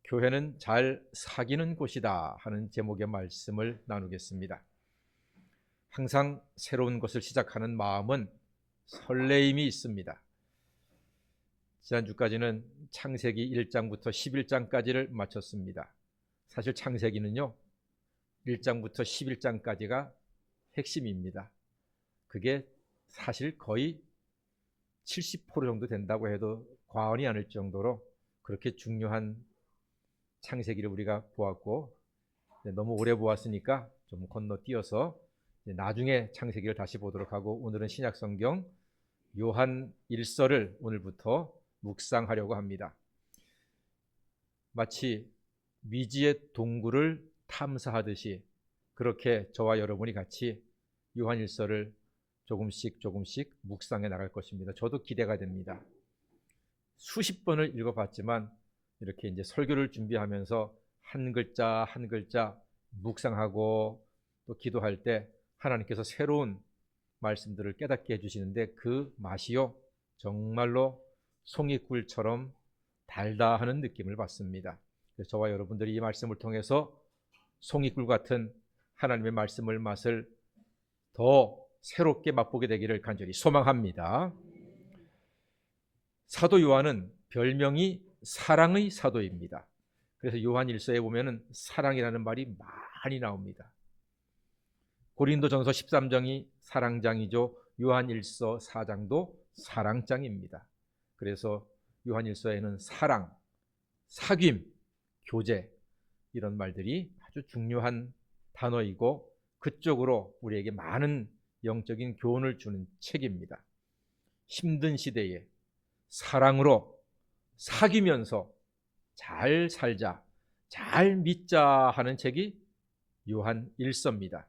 교회는 잘 사귀는 곳이다 하는 제목의 말씀을 나누겠습니다. 항상 새로운 것을 시작하는 마음은 설레임이 있습니다. 지난주까지는 창세기 1장부터 11장까지를 마쳤습니다. 사실 창세기는요 1장부터 11장까지가 핵심입니다. 그게 사실 거의 70% 정도 된다고 해도 과언이 아닐 정도로 그렇게 중요한 창세기를 우리가 보았고, 너무 오래 보았으니까 좀 건너뛰어서 나중에 창세기를 다시 보도록 하고, 오늘은 신약성경 요한 1서를 오늘부터 묵상하려고 합니다. 마치 미지의 동굴을 탐사하듯이 그렇게 저와 여러분이 같이 요한 1서를 조금씩 묵상해 나갈 것입니다. 저도 기대가 됩니다. 수십 번을 읽어봤지만 이렇게 이제 설교를 준비하면서 한 글자 한 글자 묵상하고 또 기도할 때 하나님께서 새로운 말씀들을 깨닫게 해주시는데 그 맛이요 정말로 송이꿀처럼 달다 하는 느낌을 받습니다. 그래서 저와 여러분들이 이 말씀을 통해서 송이꿀 같은 하나님의 말씀을 맛을 더 새롭게 맛보게 되기를 간절히 소망합니다. 사도 요한은 별명이 사랑의 사도입니다. 그래서 요한 1서에 보면은 사랑이라는 말이 많이 나옵니다. 고린도전서 13장이 사랑장이죠. 요한 1서 4장도 사랑장입니다. 그래서 요한 1서에는 사랑, 사귐, 교제 이런 말들이 아주 중요한 단어이고 그쪽으로 우리에게 많은 영적인 교훈을 주는 책입니다. 힘든 시대에 사랑으로 사귀면서 잘 살자, 잘 믿자 하는 책이 요한 1서입니다.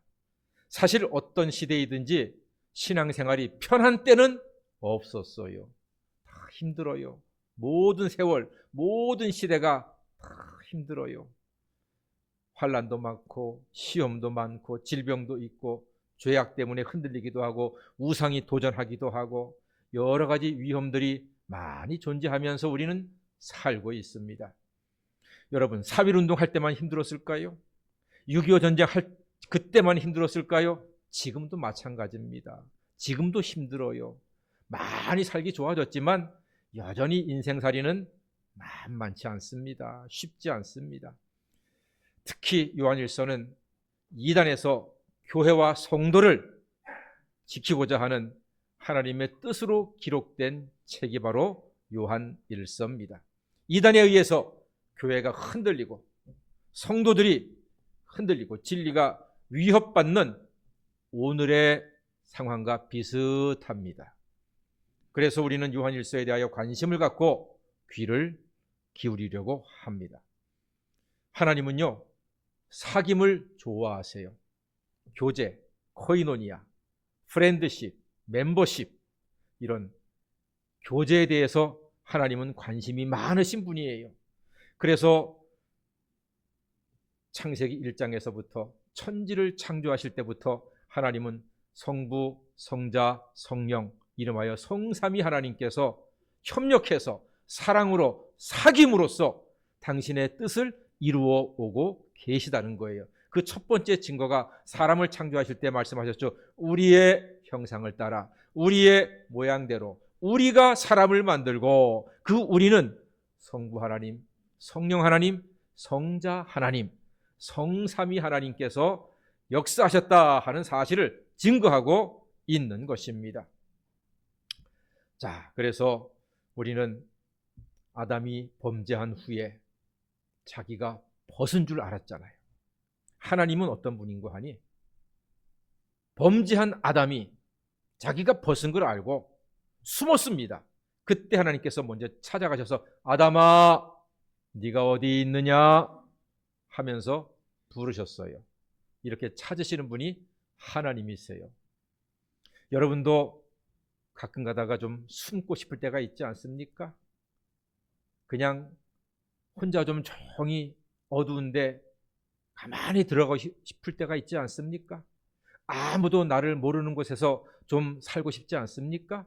사실 어떤 시대이든지 신앙생활이 편한 때는 없었어요. 다 힘들어요. 모든 세월, 모든 시대가 다 힘들어요. 환난도 많고 시험도 많고 질병도 있고 죄악 때문에 흔들리기도 하고 우상이 도전하기도 하고 여러 가지 위험들이 많이 존재하면서 우리는 살고 있습니다. 여러분 4.1운동 할 때만 힘들었을까요? 6.25 전쟁 할 그때만 힘들었을까요? 지금도 마찬가지입니다. 지금도 힘들어요. 많이 살기 좋아졌지만 여전히 인생살이는 만만치 않습니다. 쉽지 않습니다. 특히 요한 1서는 이단에서 교회와 성도를 지키고자 하는 하나님의 뜻으로 기록된 책이 바로 요한 1서입니다. 이단에 의해서 교회가 흔들리고 성도들이 흔들리고 진리가 위협받는 오늘의 상황과 비슷합니다. 그래서 우리는 요한 1서에 대하여 관심을 갖고 귀를 기울이려고 합니다. 하나님은요 사귐을 좋아하세요. 교제, 코이노니아, 프렌드십, 멤버십 이런 교제에 대해서 하나님은 관심이 많으신 분이에요. 그래서 창세기 1장에서부터 천지를 창조하실 때부터 하나님은 성부, 성자, 성령 이름하여 성삼위 하나님께서 협력해서 사랑으로 사귐으로써 당신의 뜻을 이루어 오고 계시다는 거예요. 그 첫 번째 증거가 사람을 창조하실 때 말씀하셨죠. 우리의 형상을 따라 우리의 모양대로 우리가 사람을 만들고 그 우리는 성부 하나님, 성령 하나님, 성자 하나님, 성삼위 하나님께서 역사하셨다 하는 사실을 증거하고 있는 것입니다. 자, 그래서 우리는 아담이 범죄한 후에 자기가 벗은 줄 알았잖아요. 하나님은 어떤 분인고 하니 범죄한 아담이 자기가 벗은 걸 알고 숨었습니다. 그때 하나님께서 먼저 찾아가셔서 아담아 네가 어디 있느냐 하면서 부르셨어요. 이렇게 찾으시는 분이 하나님이세요. 여러분도 가끔 가다가 좀 숨고 싶을 때가 있지 않습니까? 그냥 혼자 좀 조용히 어두운데 가만히 들어가고 싶을 때가 있지 않습니까? 아무도 나를 모르는 곳에서 좀 살고 싶지 않습니까?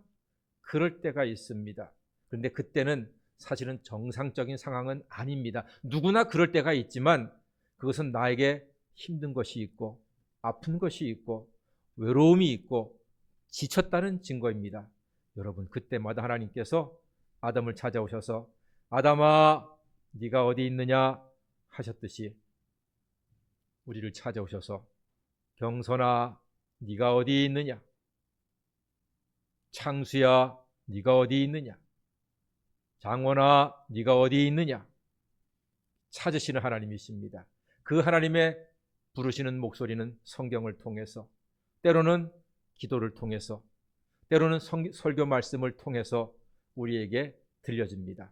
그럴 때가 있습니다. 그런데 그때는 사실은 정상적인 상황은 아닙니다. 누구나 그럴 때가 있지만 그것은 나에게 힘든 것이 있고 아픈 것이 있고 외로움이 있고 지쳤다는 증거입니다. 여러분, 그때마다 하나님께서 아담을 찾아오셔서 아담아 네가 어디 있느냐 하셨듯이 우리를 찾아오셔서 경선아 네가 어디 있느냐, 창수야 네가 어디 있느냐, 장원아 네가 어디 있느냐 찾으시는 하나님이십니다. 그 하나님의 부르시는 목소리는 성경을 통해서, 때로는 기도를 통해서, 때로는 설교 말씀을 통해서 우리에게 들려집니다.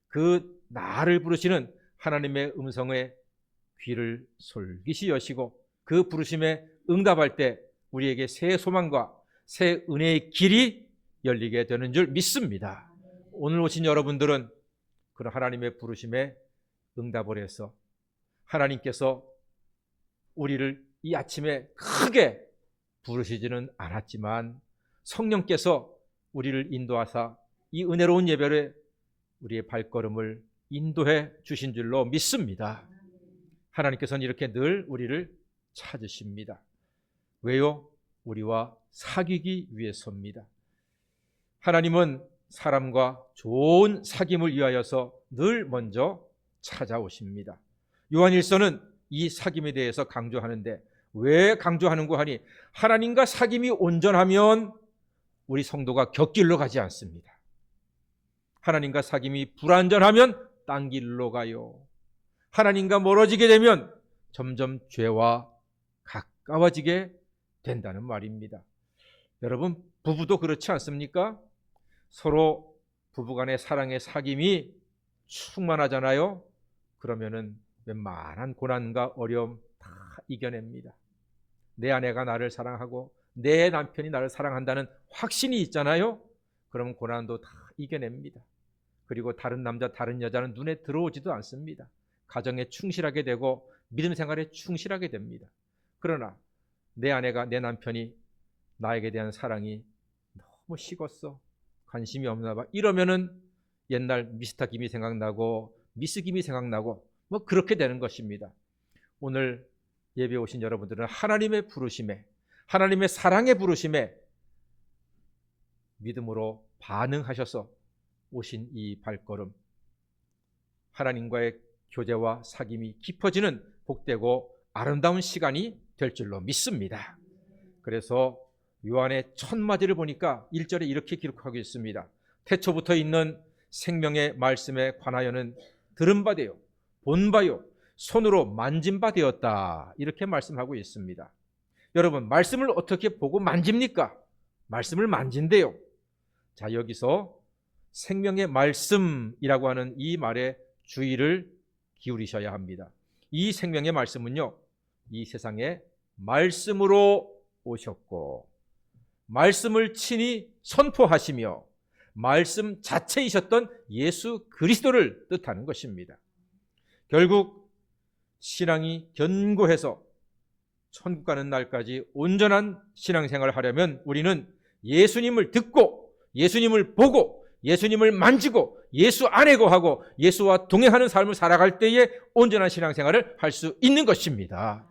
그 나를 부르시는 하나님의 음성에 귀를 솔깃이 여시고 그 부르심에 응답할 때 우리에게 새 소망과 새 은혜의 길이 열리게 되는 줄 믿습니다. 오늘 오신 여러분들은 그런 하나님의 부르심에 응답을 해서 하나님께서 우리를 이 아침에 크게 부르시지는 않았지만 성령께서 우리를 인도하사 이 은혜로운 예배에 우리의 발걸음을 인도해 주신 줄로 믿습니다. 하나님께서는 이렇게 늘 우리를 찾으십니다. 왜요? 우리와 사귀기 위해서입니다. 하나님은 사람과 좋은 사귐을 위하여서 늘 먼저 찾아오십니다. 요한일서는 이 사귐에 대해서 강조하는데 왜 강조하는고 하니 하나님과 사귐이 온전하면 우리 성도가 곁길로 가지 않습니다. 하나님과 사귐이 불완전하면 딴 길로 가요. 하나님과 멀어지게 되면 점점 죄와 가까워지게 된다는 말입니다. 여러분, 부부도 그렇지 않습니까? 서로 부부간의 사랑의 사귐이 충만하잖아요. 그러면은 웬만한 고난과 어려움 다 이겨냅니다. 내 아내가 나를 사랑하고 내 남편이 나를 사랑한다는 확신이 있잖아요. 그럼 고난도 다 이겨냅니다. 그리고 다른 남자, 다른 여자는 눈에 들어오지도 않습니다. 가정에 충실하게 되고 믿음 생활에 충실하게 됩니다. 그러나 내 아내가, 내 남편이 나에게 대한 사랑이 너무 식었어, 관심이 없나 봐, 이러면은 옛날 미스터 김이 생각나고 미스 김이 생각나고 뭐 그렇게 되는 것입니다. 오늘 예배 오신 여러분들은 하나님의 부르심에, 하나님의 사랑의 부르심에 믿음으로 반응하셔서 오신 이 발걸음, 하나님과의 교제와 사귐이 깊어지는 복되고 아름다운 시간이 될 줄로 믿습니다. 그래서 요한의 첫 마디를 보니까 1절에 이렇게 기록하고 있습니다. 태초부터 있는 생명의 말씀에 관하여는 들은 바 되요 본 바요 손으로 만진 바 되었다, 이렇게 말씀하고 있습니다. 여러분, 말씀을 어떻게 보고 만집니까? 말씀을 만진대요. 자, 여기서 생명의 말씀이라고 하는 이 말에 주의를 기울이셔야 합니다. 이 생명의 말씀은요, 이 세상에 말씀으로 오셨고 말씀을 친히 선포하시며 말씀 자체이셨던 예수 그리스도를 뜻하는 것입니다. 결국 신앙이 견고해서 천국 가는 날까지 온전한 신앙생활을 하려면 우리는 예수님을 듣고 예수님을 보고 예수님을 만지고 예수 안에 거하고 예수와 동행하는 삶을 살아갈 때에 온전한 신앙생활을 할 수 있는 것입니다.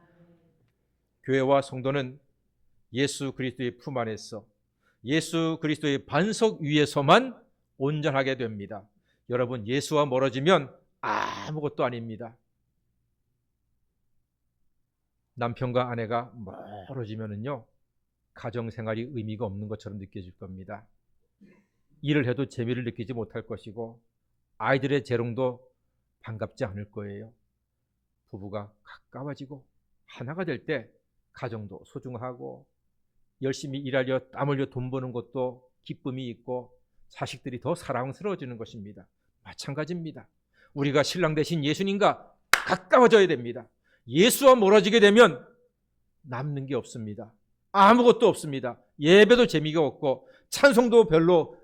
교회와 성도는 예수 그리스도의 품 안에서 예수 그리스도의 반석 위에서만 온전하게 됩니다. 여러분, 예수와 멀어지면 아무것도 아닙니다. 남편과 아내가 멀어지면은요, 가정생활이 의미가 없는 것처럼 느껴질 겁니다. 일을 해도 재미를 느끼지 못할 것이고 아이들의 재롱도 반갑지 않을 거예요. 부부가 가까워지고 하나가 될 때 가정도 소중하고 열심히 일하려 땀 흘려 돈 버는 것도 기쁨이 있고 자식들이 더 사랑스러워지는 것입니다. 마찬가지입니다. 우리가 신랑 되신 예수님과 가까워져야 됩니다. 예수와 멀어지게 되면 남는 게 없습니다. 아무것도 없습니다. 예배도 재미가 없고 찬송도 별로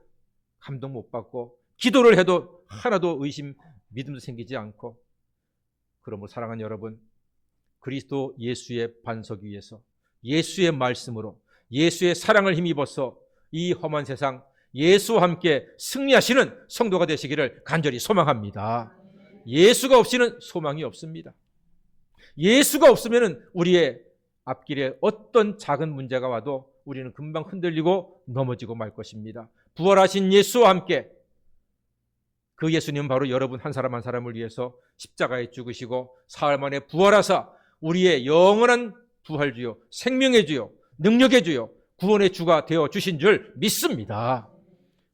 감동 못 받고 기도를 해도 하나도 믿음도 생기지 않고. 그러므로 사랑하는 여러분, 그리스도 예수의 반석 위에서 예수의 말씀으로 예수의 사랑을 힘입어서 이 험한 세상, 예수와 함께 승리하시는 성도가 되시기를 간절히 소망합니다. 예수가 없이는 소망이 없습니다. 예수가 없으면 우리의 앞길에 어떤 작은 문제가 와도 우리는 금방 흔들리고 넘어지고 말 것입니다. 부활하신 예수와 함께, 그 예수님은 바로 여러분 한 사람 한 사람을 위해서 십자가에 죽으시고 사흘 만에 부활하사 우리의 영원한 부활주요, 생명의 주요, 능력의 주요, 구원의 주가 되어 주신 줄 믿습니다.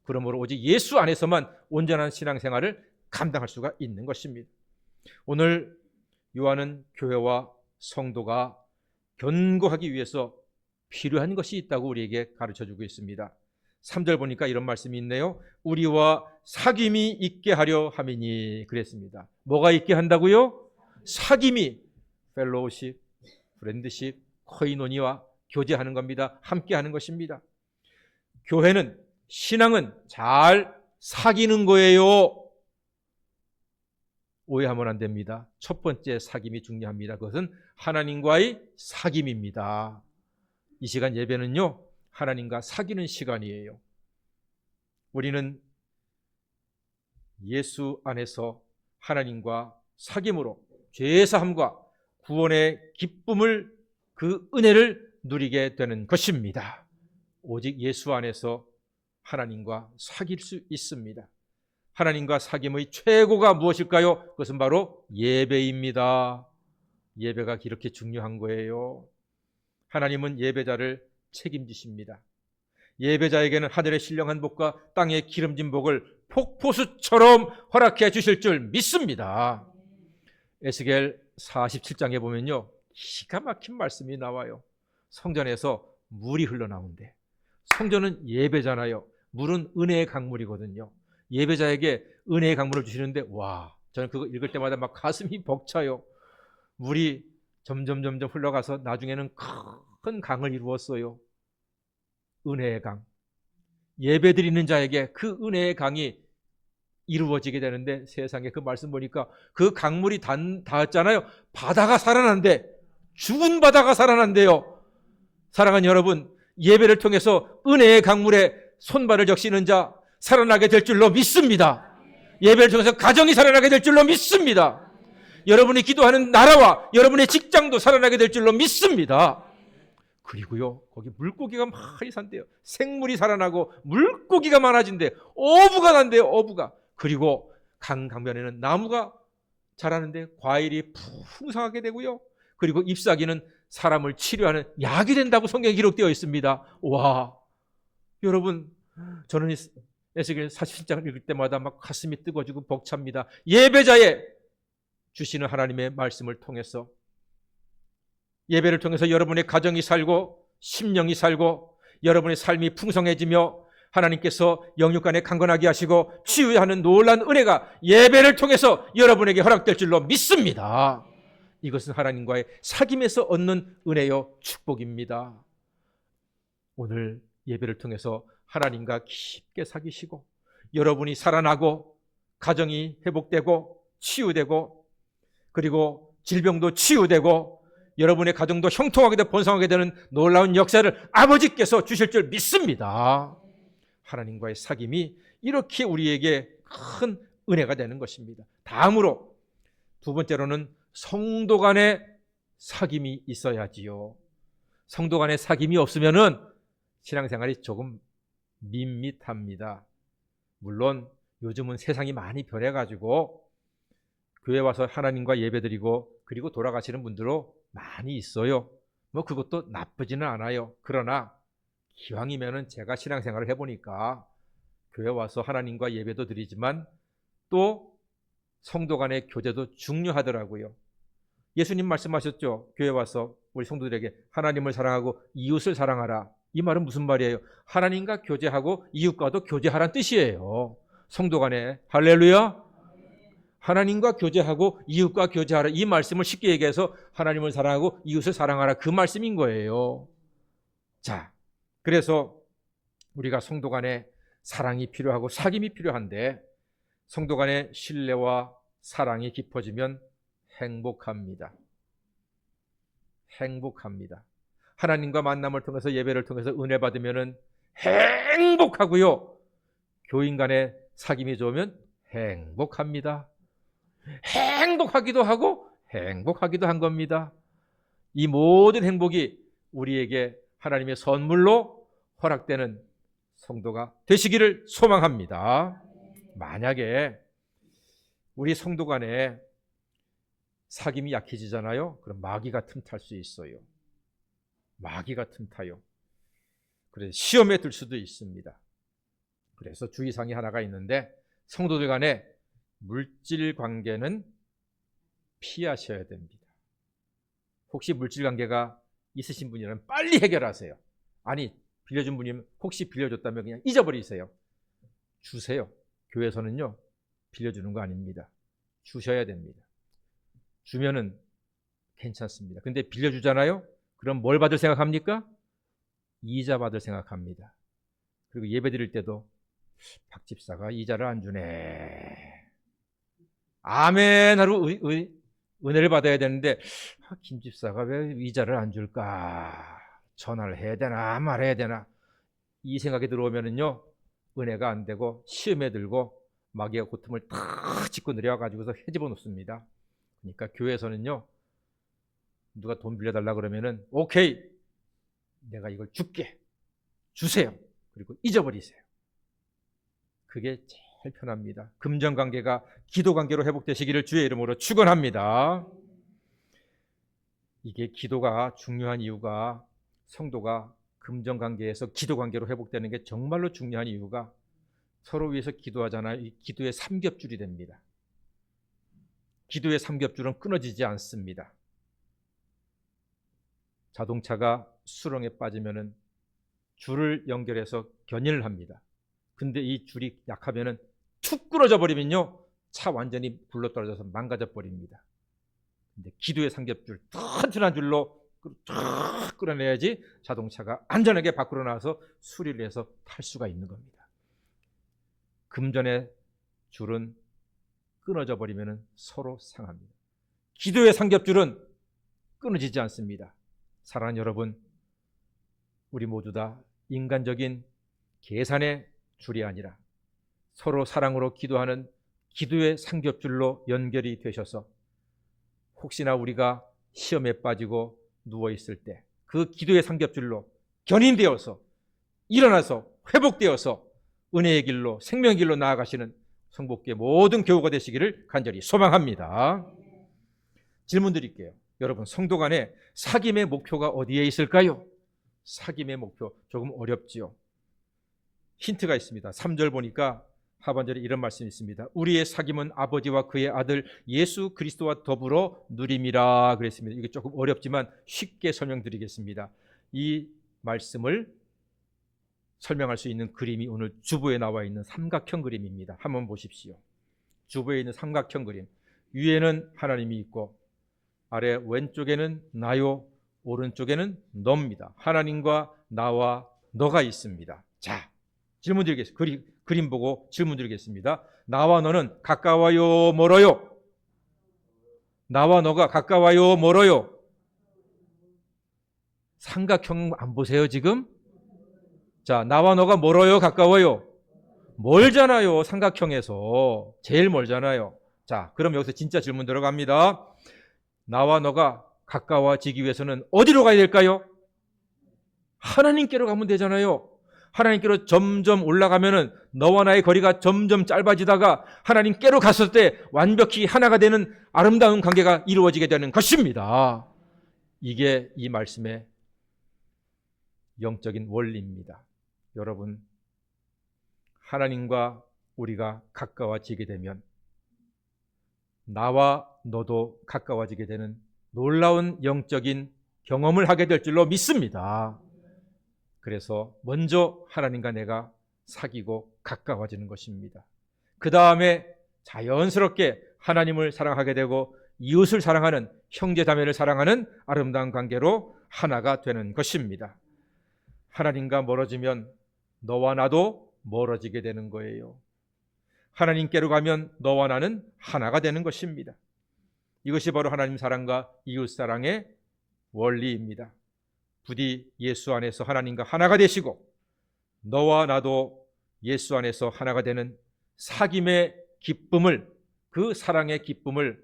그러므로 오직 예수 안에서만 온전한 신앙생활을 감당할 수가 있는 것입니다. 오늘 요한은 교회와 성도가 견고하기 위해서 필요한 것이 있다고 우리에게 가르쳐주고 있습니다. 3절 보니까 이런 말씀이 있네요. 우리와 사귐이 있게 하려 함이니 그랬습니다. 뭐가 있게 한다고요? 사귐이, 펠로우십, 프렌드십, 코이노니와 교제하는 겁니다. 함께 하는 것입니다. 교회는, 신앙은 잘 사귀는 거예요. 오해하면 안 됩니다. 첫 번째 사귐이 중요합니다. 그것은 하나님과의 사귐입니다. 이 시간 예배는요, 하나님과 사귀는 시간이에요. 우리는 예수 안에서 하나님과 사귐으로 죄사함과 구원의 기쁨을, 그 은혜를 누리게 되는 것입니다. 오직 예수 안에서 하나님과 사귈 수 있습니다. 하나님과 사귐의 최고가 무엇일까요? 그것은 바로 예배입니다. 예배가 이렇게 중요한 거예요. 하나님은 예배자를 책임지십니다. 예배자에게는 하늘의 신령한 복과 땅의 기름진 복을 폭포수처럼 허락해 주실 줄 믿습니다. 에스겔 47장에 보면요, 기가 막힌 말씀이 나와요. 성전에서 물이 흘러나오는데, 성전은 예배잖아요. 물은 은혜의 강물이거든요. 예배자에게 은혜의 강물을 주시는데, 와, 저는 그거 읽을 때마다 막 가슴이 벅차요. 물이 점점 흘러가서 나중에는 큰 강을 이루었어요. 은혜의 강. 예배 드리는 자에게 그 은혜의 강이 이루어지게 되는데, 세상에 그 말씀 보니까 그 강물이 닿았잖아요. 바다가 살아난대. 죽은 바다가 살아난대요. 사랑하는 여러분, 예배를 통해서 은혜의 강물에 손발을 적시는 자 살아나게 될 줄로 믿습니다. 예배를 통해서 가정이 살아나게 될 줄로 믿습니다. 여러분이 기도하는 나라와 여러분의 직장도 살아나게 될 줄로 믿습니다. 그리고요, 거기 물고기가 많이 산대요. 생물이 살아나고 물고기가 많아진대요. 어부가 난대요, 어부가. 그리고 강변에는 나무가 자라는데 과일이 풍성하게 되고요. 그리고 잎사귀는 사람을 치료하는 약이 된다고 성경에 기록되어 있습니다. 와, 여러분, 저는 에스겔 47장을 읽을 때마다 막 가슴이 뜨거워지고 벅찹니다. 예배자의 주시는 하나님의 말씀을 통해서, 예배를 통해서 여러분의 가정이 살고 심령이 살고 여러분의 삶이 풍성해지며 하나님께서 영육간에 강건하게 하시고 치유하는 놀라운 은혜가 예배를 통해서 여러분에게 허락될 줄로 믿습니다. 이것은 하나님과의 사귐에서 얻는 은혜요 축복입니다. 오늘 예배를 통해서 하나님과 깊게 사귀시고 여러분이 살아나고 가정이 회복되고 치유되고 그리고 질병도 치유되고 여러분의 가정도 형통하게 되고 번성하게 되는 놀라운 역사를 아버지께서 주실 줄 믿습니다. 하나님과의 사귐이 이렇게 우리에게 큰 은혜가 되는 것입니다. 다음으로 두 번째로는 성도 간의 사귐이 있어야지요. 성도 간의 사귐이 없으면은 신앙생활이 조금 밋밋합니다. 물론 요즘은 세상이 많이 변해가지고 교회 와서 하나님과 예배드리고 그리고 돌아가시는 분들도 많이 있어요. 뭐 그것도 나쁘지는 않아요. 그러나 기왕이면은 제가 신앙생활을 해보니까 교회 와서 하나님과 예배도 드리지만 또 성도 간의 교제도 중요하더라고요. 예수님 말씀하셨죠. 교회 와서 우리 성도들에게 하나님을 사랑하고 이웃을 사랑하라. 이 말은 무슨 말이에요? 하나님과 교제하고 이웃과도 교제하라는 뜻이에요. 성도 간에. 할렐루야. 하나님과 교제하고 이웃과 교제하라. 이 말씀을 쉽게 얘기해서 하나님을 사랑하고 이웃을 사랑하라. 그 말씀인 거예요. 자, 그래서 우리가 성도 간에 사랑이 필요하고 사귐이 필요한데 성도 간의 신뢰와 사랑이 깊어지면 행복합니다. 행복합니다. 하나님과 만남을 통해서 예배를 통해서 은혜 받으면 행복하고요. 교인 간의 사귐이 좋으면 행복합니다. 행복하기도 하고 행복하기도 한 겁니다. 이 모든 행복이 우리에게 하나님의 선물로 허락되는 성도가 되시기를 소망합니다. 만약에 우리 성도 간에 사귐이 약해지잖아요. 그럼 마귀가 틈탈 수 있어요. 마귀가 틈타요. 그래서 시험에 들 수도 있습니다. 그래서 주의사항이 하나가 있는데, 성도들 간에 물질 관계는 피하셔야 됩니다. 혹시 물질 관계가 있으신 분이라면 빨리 해결하세요. 아니, 빌려준 분이면 혹시 빌려줬다면 그냥 잊어버리세요. 주세요. 교회에서는요, 빌려주는 거 아닙니다. 주셔야 됩니다. 주면은 괜찮습니다. 근데 빌려주잖아요? 그럼 뭘 받을 생각합니까? 이자 받을 생각합니다. 그리고 예배 드릴 때도 박 집사가 이자를 안 주네. 아멘 하루 은혜를 받아야 되는데 김 집사가 왜 이자를 안 줄까? 전화를 해야 되나 말해야 되나? 이 생각이 들어오면은요, 은혜가 안 되고 시험에 들고 마귀가 고통을 탁 짚고 내려와가지고서 헤집어 놓습니다. 그러니까 교회에서는요, 누가 돈 빌려달라 그러면은 오케이, 내가 이걸 줄게, 주세요. 그리고 잊어버리세요. 그게 제일 편합니다. 금전관계가 기도관계로 회복되시기를 주의 이름으로 축원합니다. 이게 기도가 중요한 이유가, 성도가 금전관계에서 기도관계로 회복되는 게 정말로 중요한 이유가, 서로 위해서 기도하잖아요. 이 기도의 삼겹줄이 됩니다. 기도의 삼겹줄은 끊어지지 않습니다. 자동차가 수렁에 빠지면은 줄을 연결해서 견인을 합니다. 근데 이 줄이 약하면은 툭 끊어져 버리면요, 차 완전히 굴러떨어져서 망가져 버립니다. 근데 기도의 삼겹줄, 튼튼한 줄로 쫙 끌어내야지 자동차가 안전하게 밖으로 나와서 수리를 해서 탈 수가 있는 겁니다. 금전의 줄은 끊어져 버리면 서로 상합니다. 기도의 삼겹줄은 끊어지지 않습니다. 사랑하는 여러분, 우리 모두 다 인간적인 계산의 줄이 아니라 서로 사랑으로 기도하는 기도의 삼겹줄로 연결이 되셔서, 혹시나 우리가 시험에 빠지고 누워있을 때 그 기도의 삼겹줄로 견인되어서 일어나서 회복되어서 은혜의 길로, 생명의 길로 나아가시는 성복교의 모든 교우가 되시기를 간절히 소망합니다. 질문 드릴게요. 여러분, 성도 간에 사귐의 목표가 어디에 있을까요? 사귐의 목표, 조금 어렵지요. 힌트가 있습니다. 3절 보니까 하반절에 이런 말씀이 있습니다. 우리의 사귐은 아버지와 그의 아들 예수 그리스도와 더불어 누림이라 그랬습니다. 이게 조금 어렵지만 쉽게 설명드리겠습니다. 이 말씀을 설명할 수 있는 그림이 오늘 주보에 나와 있는 삼각형 그림입니다. 한번 보십시오. 주보에 있는 삼각형 그림. 위에는 하나님이 있고 아래 왼쪽에는 나요, 오른쪽에는 너입니다. 하나님과 나와 너가 있습니다. 자, 질문 드리겠습니다. 그림 보고 질문 드리겠습니다. 나와 너는 가까워요, 멀어요? 나와 너가 가까워요, 멀어요? 삼각형 안 보세요, 지금? 자, 나와 너가 멀어요, 가까워요? 멀잖아요, 삼각형에서. 제일 멀잖아요. 자, 그럼 여기서 진짜 질문 들어갑니다. 나와 너가 가까워지기 위해서는 어디로 가야 될까요? 하나님께로 가면 되잖아요. 하나님께로 점점 올라가면은 너와 나의 거리가 점점 짧아지다가 하나님께로 갔을 때 완벽히 하나가 되는 아름다운 관계가 이루어지게 되는 것입니다. 이게 이 말씀의 영적인 원리입니다. 여러분, 하나님과 우리가 가까워지게 되면 나와 너도 가까워지게 되는 놀라운 영적인 경험을 하게 될 줄로 믿습니다. 그래서 먼저 하나님과 내가 사귀고 가까워지는 것입니다. 그 다음에 자연스럽게 하나님을 사랑하게 되고 이웃을 사랑하는, 형제 자매를 사랑하는 아름다운 관계로 하나가 되는 것입니다. 하나님과 멀어지면 너와 나도 멀어지게 되는 거예요. 하나님께로 가면 너와 나는 하나가 되는 것입니다. 이것이 바로 하나님 사랑과 이웃 사랑의 원리입니다. 부디 예수 안에서 하나님과 하나가 되시고 너와 나도 예수 안에서 하나가 되는 사귐의 기쁨을, 그 사랑의 기쁨을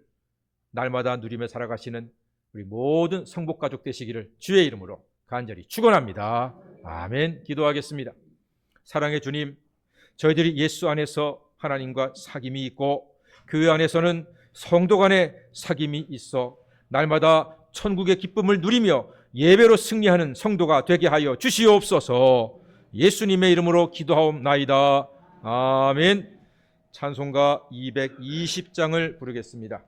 날마다 누리며 살아가시는 우리 모든 성복가족 되시기를 주의 이름으로 간절히 축원합니다. 아멘. 기도하겠습니다. 사랑의 주님, 저희들이 예수 안에서 하나님과 사귐이 있고 그 안에서는 성도 간의 사귐이 있어 날마다 천국의 기쁨을 누리며 예배로 승리하는 성도가 되게 하여 주시옵소서. 예수님의 이름으로 기도하옵나이다. 아멘. 찬송가 220장을 부르겠습니다.